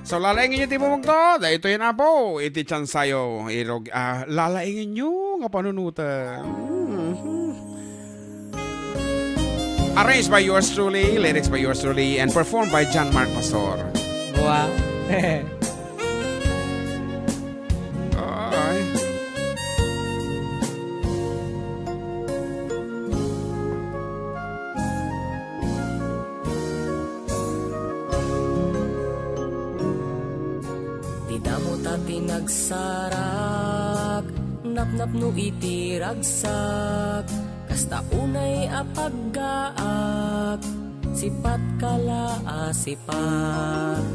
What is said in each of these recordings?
So lalaingin nyo tipong to, dahil ito yun po, iti chan sayo, irog, lalaingin nyo nga panunutan. Arranged by yours truly, lyrics by yours truly, and performed by John Mark Pastor. Wow. Ay. Tinagsarak, napnap no iti ragsak, kasta unay apaggaak, sipat kala asipak.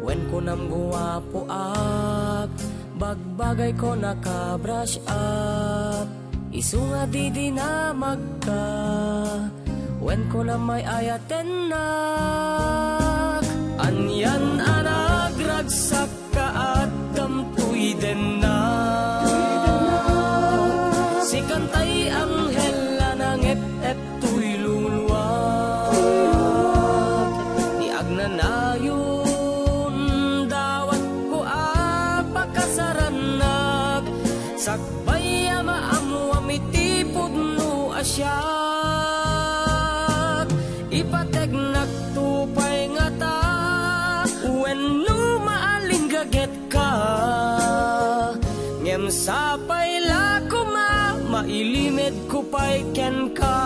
Wen ko nam guwapo ak, bagbagay ko naka-brush up, isunga di dinamag ka, wen ko nam may ayatenak. Anyan anagragsak ka at damtoy den na, si kantay anghel anang ep-ep tuy luluwag, ni agnanayon dawat ko apakasaranak, sakbay amaamwam itipod no asyak, ipategnak tupay nga ta, when no maaling gaget ka, ngem sapay la ko mailimid ko pa'y ken ka.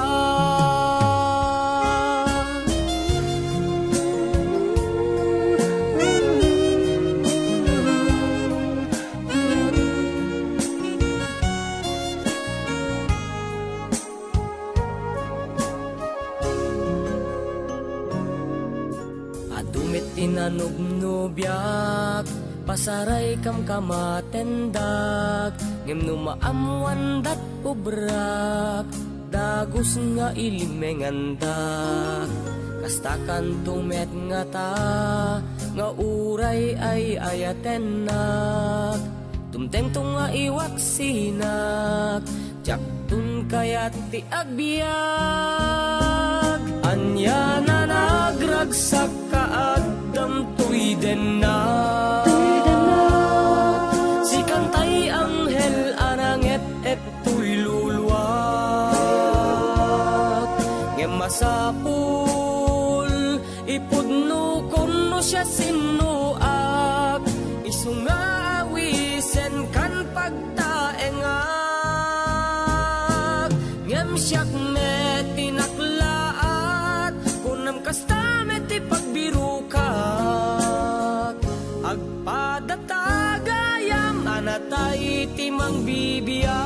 Adumit tinanubnubyak, pasaray kam kamatendak, ngem no maamuan dat ubrak, dagus nga ilimengandak, kastakan tumet nga ta, nga uray ay ayatenak, tumteng to nga iwaksinak, tsaktun kayat ti agbiag, anya na nagragsak ka agdam tuy den na, si kantay anghel aranget et tuy luluwag, ngem masapul ipudno kono siya sinuak, isunga awisen kan pagtaengak, ngem siyak met tinaklaat, kunam kasta met ipagbirukat, agpadatagayam anatay timang bibiyag.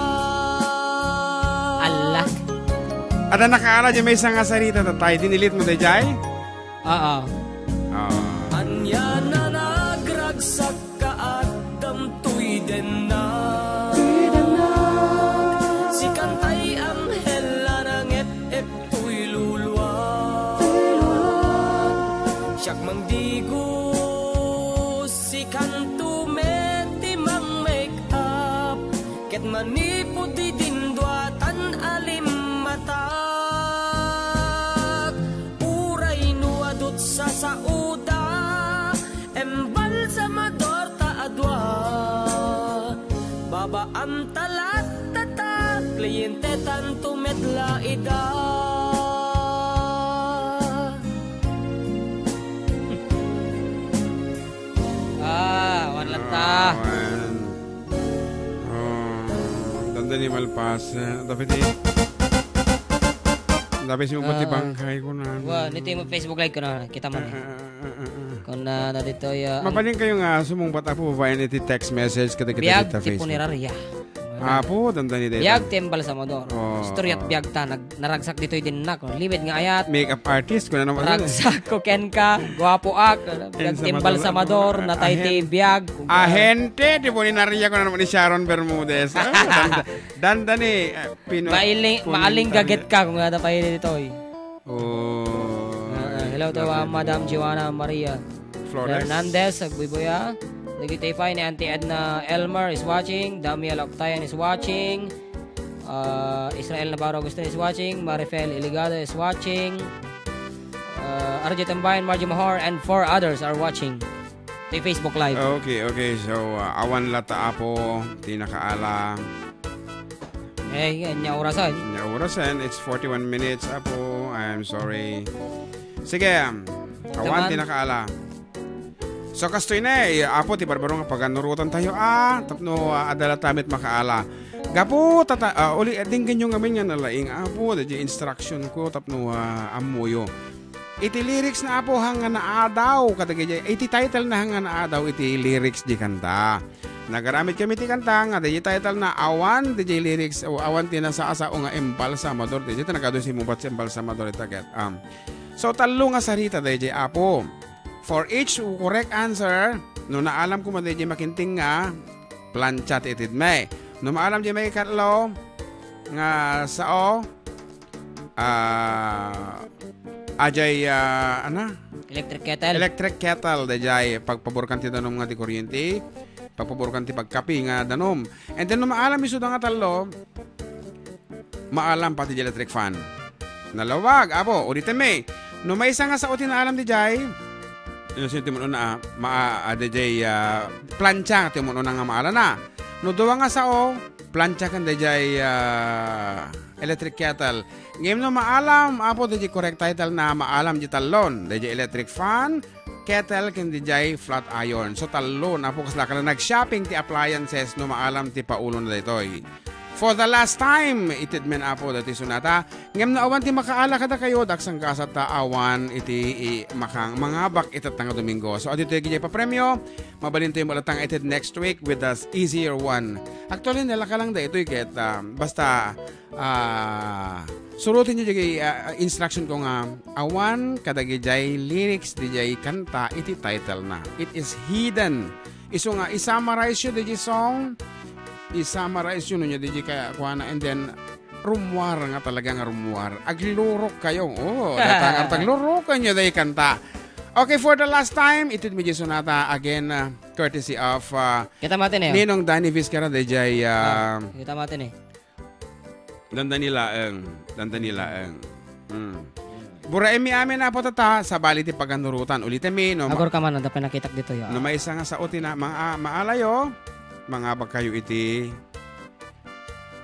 Allah. Ada nakaala dyan may isang asarita tatay, dinilit mo tayo jay? Oo. Anya na nagragsak ka at damtoy den na, si kantay anghel aranget et tuy luluwag, siyak mangdigus si kanto meti mang make up, ket manipo di dindwatan alim matak, uray nuadot sa sauda, embalsamador ta adwa, babaam talat tata, kliyente tanto medla ida. Wanlata. Tanda ni Malpas. Dapat si mabati bangkay ko na. Wah, nito yung Facebook live ko na. Kita mo na. Kung na dito yung... Mapaling kayo nga, sumungbat po ba yun iti text message kada kita Biag dito Facebook. tipo ni Raria. Po, tanda ni dito. Biag tembal sa modor. Story at biag ta. Naragsak dito yung dinak. Limit nga ayat. Makeup artist ko na naman. Ragsak ko ken ka. Guwapo ak. Biag tembal sa modor. Natay ti biag. Ahente, di po ni Naria ko na naman ni Sharon Bermudez. Danda ni maaling gaget ka kung nada pa yun dito. Hello to Madam Joanna Maria Flores Hernandez, Agbuiboya. Nagitipay ni Auntie Edna Elmer is watching. Damiel Octayan is watching. Israel Navarro Agustin is watching. Marifel Iligado is watching. Arjit Tambayan, Margie Mahor, and 4 others are watching. Ito yung Facebook Live. Okay. So, awan lata apo, tinakaala. Nya orasan. Orasan, it's 41 minutes apo. I'm sorry. Sige, awan tinakaala. So, kastoy na apo, ti barbaro nga paganurutan tayo. Tapno, adala tamit makaala. Gapo, uli, dinggan nyo ngamin nga nalaing apo, dadya instruction ko, tapno, amuyo. Iti lyrics na apo hanga na adaw, katagay, iti title na hanga na adaw, iti lyrics di kanta. Nagaramit kami ti kanta nga, di title na awan, di lyrics, awan tinasa o nga embalsamador, di nagado si mubat si embalsamador itaget. So, talo nga sarita, di apo. For each correct answer, no naalam ko mo di makinting nga, planchat itid may. No maalam di may katlo, nga sao, ajay, Electric kettle, dajay, pagpaborkan ti danom nga di kuryente, pagpaborkan ti pagkapi nga danom. And then, no maalam iso nga talo, maalam pati di electric fan. Nalawag, apo, ulitin may. No may isa nga sa utin na alam di jay, sinti mo na, dajay, plancha, ti mo na nga maala na. No duwa nga sao, plancha kan dajay, electric kettle. Ngayon no maalam, apo dajay correct title na maalam di talon. Dajay electric fan, kettle kan dajay flat iron. So talon, apo kasla ka na nag-shopping ti appliances no maalam ti paulo na ditoy. For the last time, itid men apo dati sunata. Ngem na awan ti makaala kada kayo daksang kasat ta awan iti makang mangabak itat nga Domingo. So adito gijay pa premyo. Mabalin tayo malatang itid next week with the easier one. Actually nila ka lang da ito ket basta surutin niyo jay instruction ko nga awan kada gijay lyrics dijay kanta iti title na. It is hidden. Iso nga isummarize yo dijay song. I-summarize yun niya DJ kaya kuana and then rumwar nga talaga nga rumwar. Aglurok kayo. Datangar taglurok kanyo day kanta. Okay, for the last time, itid mi sonata again courtesy of kita matin eh. Ninong Danny Vizcarra DJ kita matin eh. Dandanila Bura emi amin na po tata sa bali ti paganurutan. Ulitin mi no. Agor ka man dapat nakitak dito yo. No may isa nga sa uti na maalayo. Mga bag kayo iti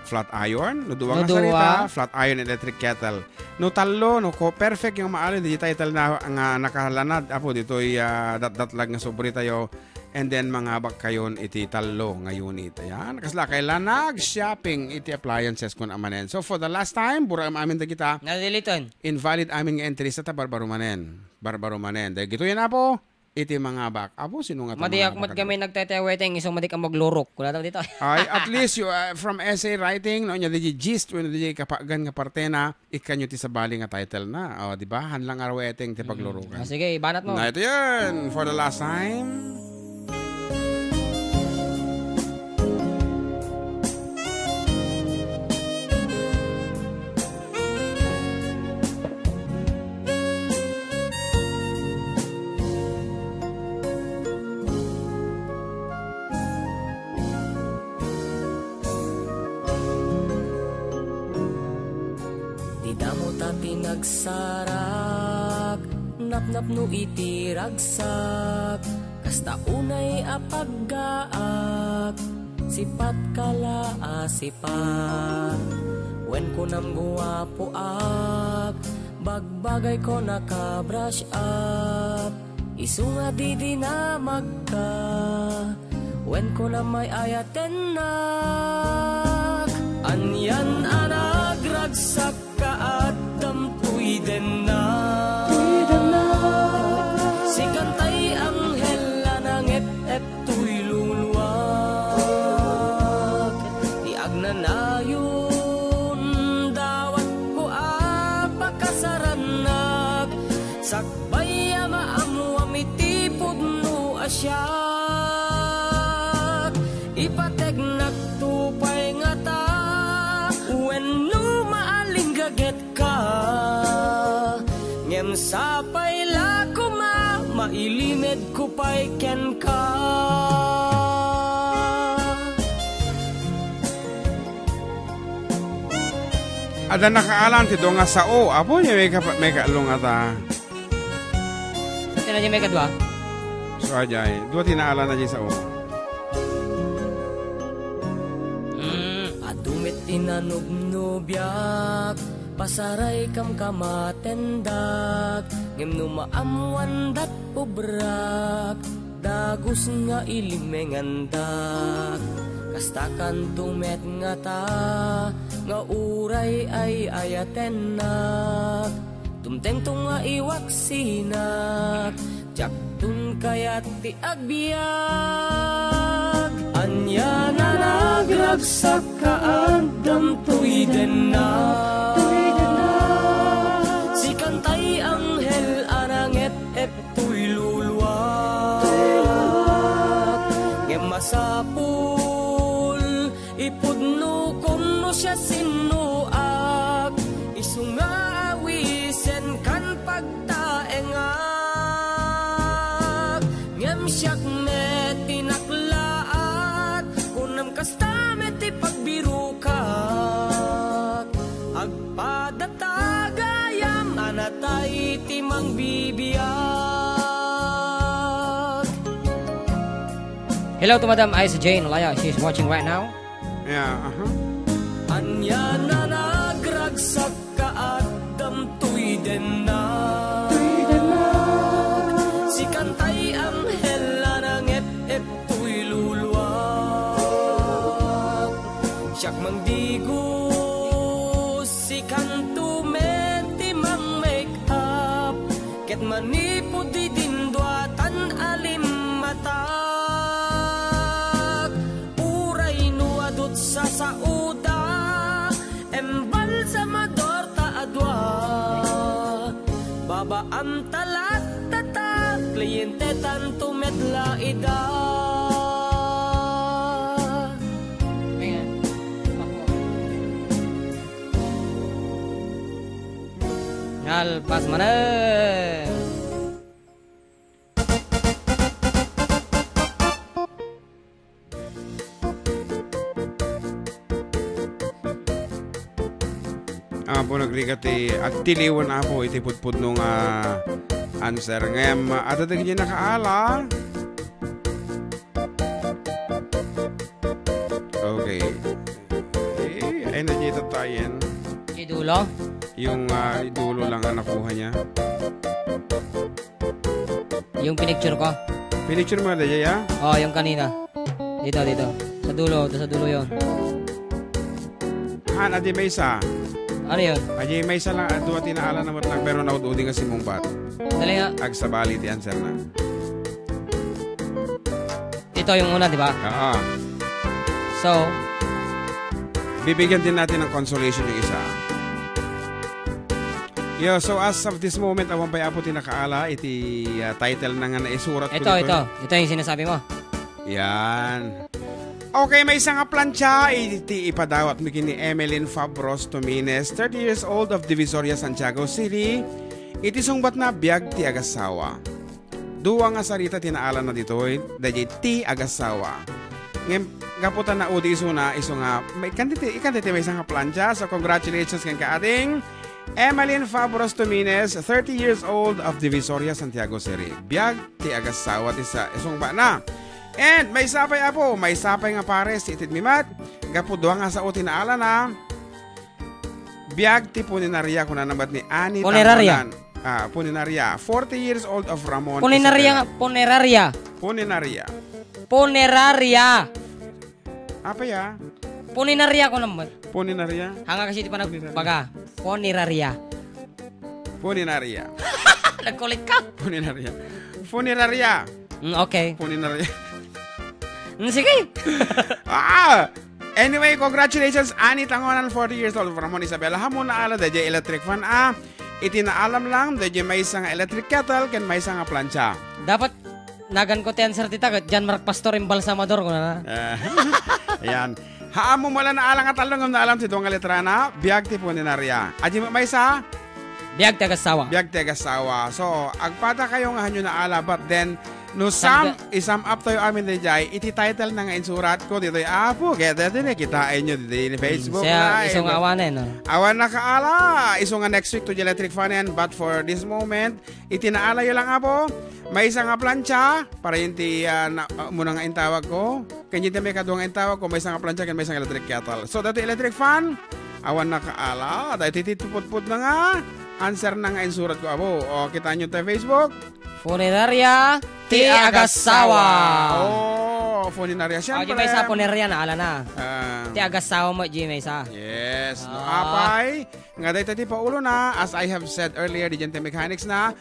flat iron, no duwa nga sarita, flat iron electric kettle. No talo, no ko perfect yung maalo di title na nga nakalanad apo ditoy dat-datlag nga sobre tayo. And then mga bag kayon iti talo ngayon ito. Yan, kasla kailan nag-shopping iti appliances kun amanen. So for the last time, bura amin da kita. Nadiliton. Invalid amin nga entries ta barbarumanen. Dahil gito yan apo. Iti mga bak. Apo, sino nga madiak mat kami nagteteweteng isang madik ang maglurok. Kula daw dito. Ay, at least you from essay writing, no nya di gist when di kapagan nga parte na ikanyo ti sabali nga title na. Di ba? Hanlang arweteng ti paglurukan. Sige, banat mo. Na ito yan for the last time. Pinagsarak, napnap no iti ragsak, kasta unay apaggaak, sipat kala asipat. Wen ko nam guwapo ak, bagbagay ko naka-brush up, isunga di na magka, wen ko na may ayaten nak, anyan anagragsak kaat tampuy den na si kantay anghel anangep tuy luluwag di agnanayon dawat ko apakasaranak sakbay maamu amiti pudno asyak ipategnak tupay nga ta when no maaling gaget ka ngem sapay la ko mailimed ko pay ken ka ada nakaalam ti nga sao apo niya may kaalong ata ito na niya may kadwa so ajay. Dua tinaala na dyan sa o. Adumit tinanubnubyak, pasaray kam kamatendak, ngem numaamuan dat ubrak, dagus nga ilimengandak. Kastakan tumet nga ta, nga uray ay ayatenak, tumteng to nga iwaksinak, jak tun kayat ti agbiag. Anya na nagragsak kaadam tuwiden na, si kantay anghel aranget et tuy luluwag. Ngem masapul ipudno kono siya sinuak, isunga awisen kan pagtaengak. Ngem siyak met tinaklaat, kunam kasta met ipagbirukat, agpadatagayam anatay timang bibiyag. Hello to Madam Isa Jane Olaya. She's watching right now. Yeah, Anya na nagragsak kaadam tuwiden na, si kantay anghel ananget et tuy luluwag. Siyak mangdigus si kanto menti mang make up, ket manipod di dinduatan alim matak. Uray nuadot sa sauda, embal sa mador taadwa, babaam talat tatak, kliyente tanto medla ida. Nalpas mana? po nagrigati at tiliwan na po iti pudpud nung answer. Ngayon, atadag niya nakaala. Okay. Ay na niya tatayin. Idulo? Yung idulo lang ang nakuha niya. Yung pinicture ko? Pinicture mo na dyan, ya? Oh, yung kanina. Dito. Sa dulo yun. Adi may isa. Ano yun? Adi may isa lang. Duwa tinaala naman lang. Pero naududi nga si Mungpat. Dali nga. Agsabali ti answer na. Ito yung una, di ba? Oo. So, bibigyan din natin ng consolation yung isa. Yo, so as of this moment, awan pa po tinakaala iti title na nga naisurat ko ito. Ito yung sinasabi mo. Yan. Okay, may isang plancha iti ipadawat mo kini Emeline Fabros Tumines, 30 years old of Divisoria, Santiago City. Iti sungbat na biyag ti agasawa. Duwa nga sarita tinaala na dito, dahil ti agasawa. Ngayon, kaputan na udi iso nga, ikantiti may isang plancha. So, congratulations kang kaating Emeline Fabros Tumines, 30 years old of Divisoria, Santiago City. Biyag ti agasawa ti sa isungbat na. And may sapay nga pares itid mimat. Gapudwa nga sa uti na ala na. Biyag ti puninaria kuna nabat ni Ani Puneraria. Puninaria. 40 years old of Ramon. Puneraria. Apa ya? Puninaria ko naman. Puninaria. Hanga kasi di pa nagbaga. Puniraria. Nagkulit ka. Puniraria. Okay. Puninaria. Sige. Anyway, congratulations Ani Tangonan, 40 years old from Ramon Isabela. Hamon na ala dadya electric fan itinaalam lang dadya may isang electric kettle ken may isang plancha. Dapat nagan ko ti answer tita Jan Mark Pastor Embalsamador ko na. Ayan. Haamo mala na alang at along na alam ti duwang letra na biyag ti puninaria. Aji may isa Biyag ti agasawa. So, agpata kayo nga hanyo na ala but then No isam up tayo amin di jay, iti-title na nga insurat ko dito apo, kaya dito na kitain nyo dito ni Facebook Siya, Live. isong awanin, no? Awan na kaala, iso nga next week to Electric Fan yan, but for this moment, itinaala yun lang apo, may isang nga plancha, para yung muna nga intawag ko, kanya may kaduang intawag ko, may isang nga plancha, kanya may isang electric kettle. So dito Electric Fan, awan na kaala, dahil titiput-put na nga, answer na nga insurat ko apo, o kita nyo tayo Facebook, Funeraria Ti Agasawa. Oh, funeraria siya. Di may sa funeraria na, ala na. Ti Agasawa mo, Di may sa. Yes. No, apay, nga dahil tati pa ulo na, as I have said earlier, di dyan mechanics na,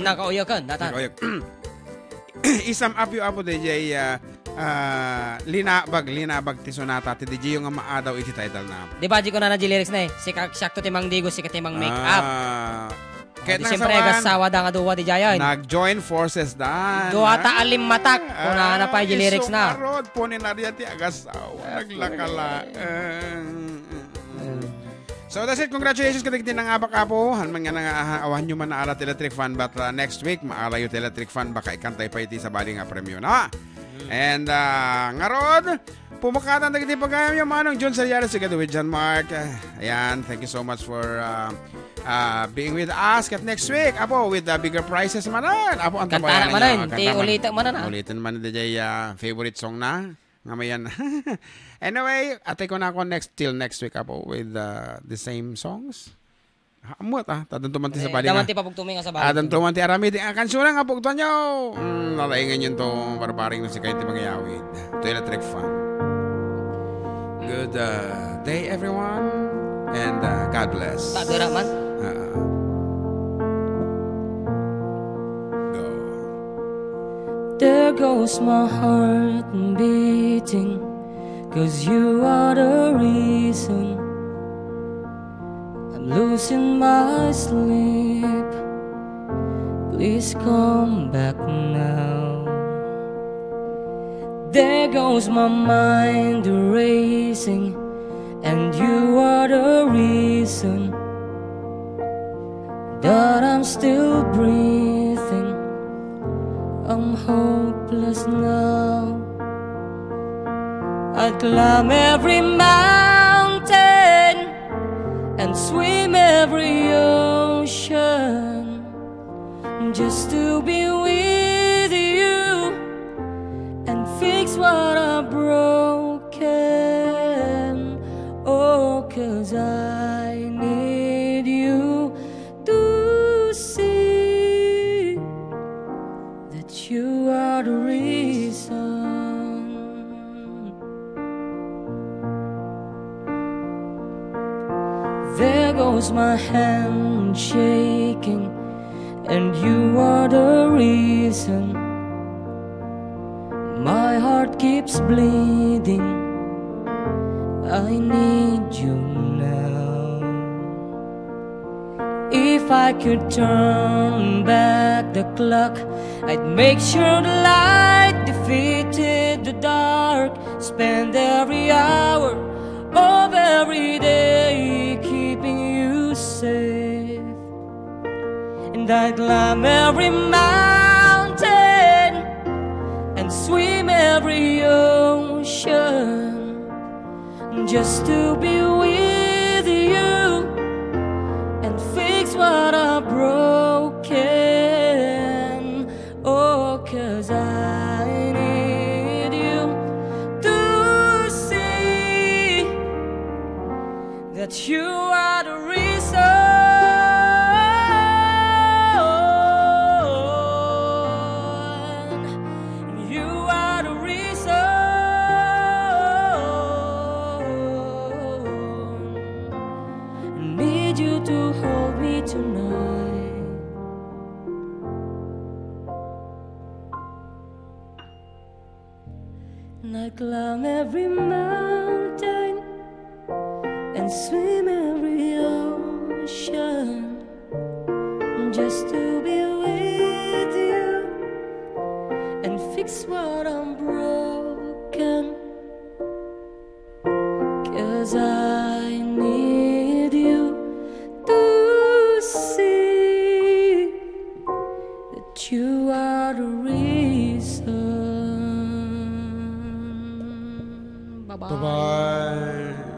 Nakauyakan, datan. Isam up yung apo DJ, linabag ti sonata, ti DJ yung nga maadaw iti title na. Di ba, di ko na lyrics na eh. Sakto timang digo, sikat timang make up. Kahit siyempre, agasawa da nga duwa di jayan. Nag-join forces dan. Duwa ta alim matak. Kung na pa yung lyrics na. Isong po ni Nadia ti agasawa. Naglakala. So that's it. Congratulations katigtin ng abak apo. Hanman nga nga awan nyo man na alat Electric Fan. But next week, maala yung Electric Fan. Baka ikantay pa iti sa bali nga premyo na. And nga rod, pumakatan tagiti pagayam yung manong John Salyares together with John Mark. Ayan, thank you so much for being with us. At next week, apo, with bigger prizes manan. Apo, ang tabayan ninyo. Ti ulitan manan. Ulitan man DJ favorite song na. Ngamayan. Anyway, atay ko na ako till next week, apo, with the same songs. Amot tadon tumanti sa bali nga. Damanti pa pugtumi nga sa bali. Tadon tumanti arami di kansura nga pugton nyo. Nalaingan yun tong barbaring na si Kaiti Magyawid. To Electric Fan. Good day everyone and God bless. Tadura man. Go. There goes my heart beating, 'cause you are the reason I'm losing my sleep. Please come back now. There goes my mind racing, and you are the reason that I'm still breathing. I'm hopeless now. I'd climb every mountain and swim every ocean just to be with you and fix what I've broken. Oh, 'cause I need you to see that you are the reason. There goes my hand shaking, and you are the reason my heart keeps bleeding. I need you now. If I could turn back the clock, I'd make sure the light defeated the dark. Spend every hour of every day keeping you safe. And I'd climb every mountain and swim every ocean just to be with you and fix what I've broken. Oh, 'cause I need you to see that you are the reason. You are the reason. I need you to hold me tonight. And I climb every mountain and swim every ocean just to be with you and fix what I'm broken. 'Cause I need you to see that you are are the reason. Bye-bye.